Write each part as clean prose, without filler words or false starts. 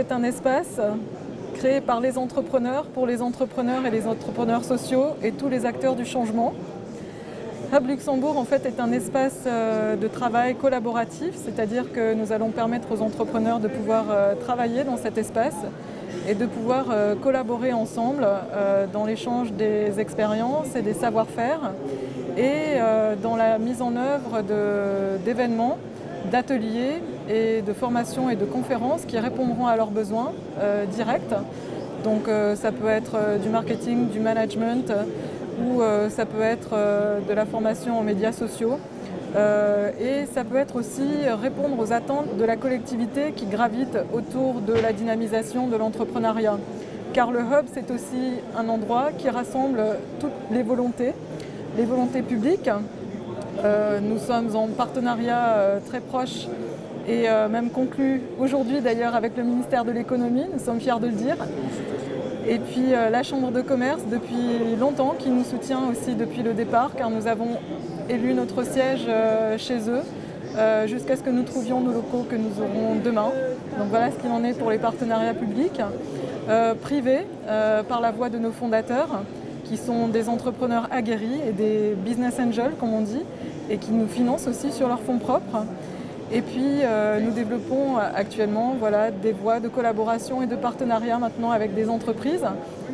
est un espace créé par les entrepreneurs, pour les entrepreneurs et les entrepreneurs sociaux et tous les acteurs du changement. Hub Luxembourg en fait est un espace de travail collaboratif, c'est-à-dire que nous allons permettre aux entrepreneurs de pouvoir travailler dans cet espace et de pouvoir collaborer ensemble dans l'échange des expériences et des savoir-faire et dans la mise en œuvre d'événements, d'ateliers et de formations et de conférences qui répondront à leurs besoins directs. Donc ça peut être du marketing, du management ou ça peut être de la formation en médias sociaux. Et ça peut être aussi répondre aux attentes de la collectivité qui gravite autour de la dynamisation de l'entrepreneuriat. Car le Hub, c'est aussi un endroit qui rassemble toutes les volontés publiques. Nous sommes en partenariat très proche et même conclu aujourd'hui d'ailleurs avec le ministère de l'économie, nous sommes fiers de le dire. Et puis la Chambre de commerce depuis longtemps qui nous soutient aussi depuis le départ car nous avons élu notre siège chez eux jusqu'à ce que nous trouvions nos locaux que nous aurons demain. Donc voilà ce qu'il en est pour les partenariats publics. Privés par la voix de nos fondateurs qui sont des entrepreneurs aguerris et des business angels comme on dit et qui nous financent aussi sur leurs fonds propres. Et puis nous développons actuellement des voies de collaboration et de partenariat maintenant avec des entreprises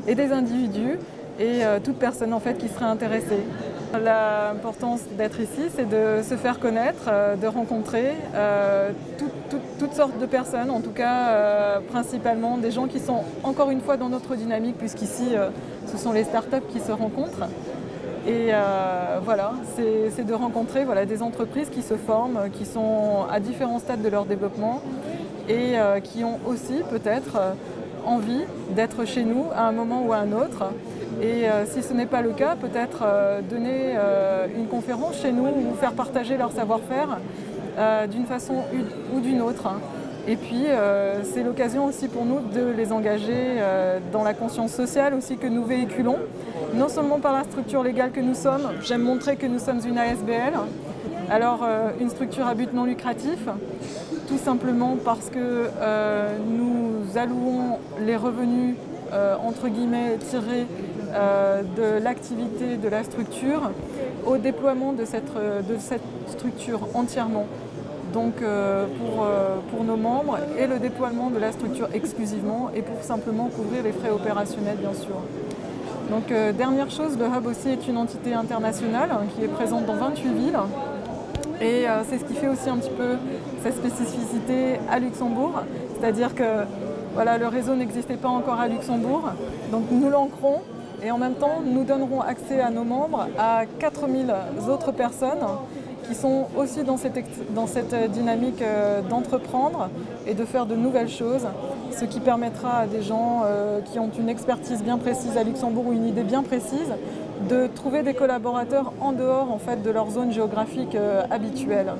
et des individus et toute personne en fait qui serait intéressée. L'importance d'être ici, c'est de se faire connaître, de rencontrer toutes sortes de personnes, en tout cas principalement des gens qui sont encore une fois dans notre dynamique puisqu'ici ce sont les startups qui se rencontrent. Et voilà, c'est de rencontrer des entreprises qui se forment, qui sont à différents stades de leur développement et qui ont aussi peut-être envie d'être chez nous à un moment ou à un autre. Et si ce n'est pas le cas, peut-être donner une conférence chez nous ou faire partager leur savoir-faire d'une façon ou d'une autre. Et puis c'est l'occasion aussi pour nous de les engager dans la conscience sociale aussi que nous véhiculons, non seulement par la structure légale que nous sommes, j'aime montrer que nous sommes une ASBL, alors une structure à but non lucratif, tout simplement parce que nous allouons les revenus entre guillemets tirés de l'activité de la structure au déploiement de cette structure entièrement. Donc pour nos membres et le déploiement de la structure exclusivement et pour simplement couvrir les frais opérationnels bien sûr. Donc dernière chose, le Hub aussi est une entité internationale qui est présente dans 28 villes et c'est ce qui fait aussi un petit peu sa spécificité à Luxembourg, c'est-à-dire que le réseau n'existait pas encore à Luxembourg, donc nous l'ancrons et en même temps nous donnerons accès à nos membres à 4000 autres personnes qui sont aussi dans cette dynamique d'entreprendre et de faire de nouvelles choses, ce qui permettra à des gens qui ont une expertise bien précise à Luxembourg ou une idée bien précise de trouver des collaborateurs en dehors en fait, de leur zone géographique habituelle.